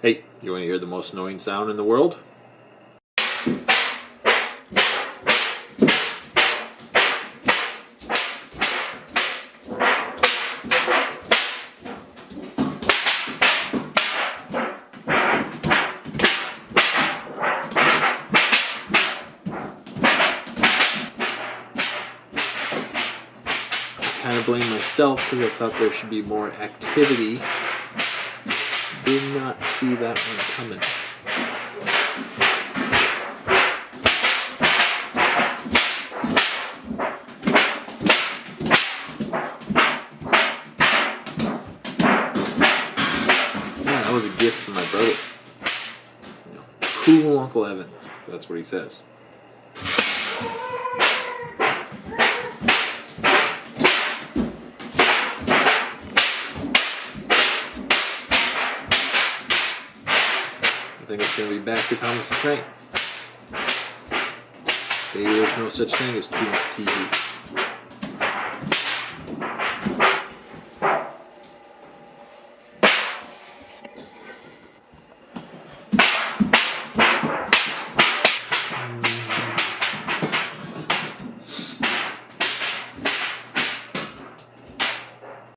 Hey, you want to hear the most annoying sound in the world? I kind of blame myself because I thought there should be more activity. Did not see that one coming. Yeah, that was a gift from my brother. You know, cool Uncle Evan. That's what he says. I think it's going to be back to Thomas the Train. Maybe there's no such thing as too much TV.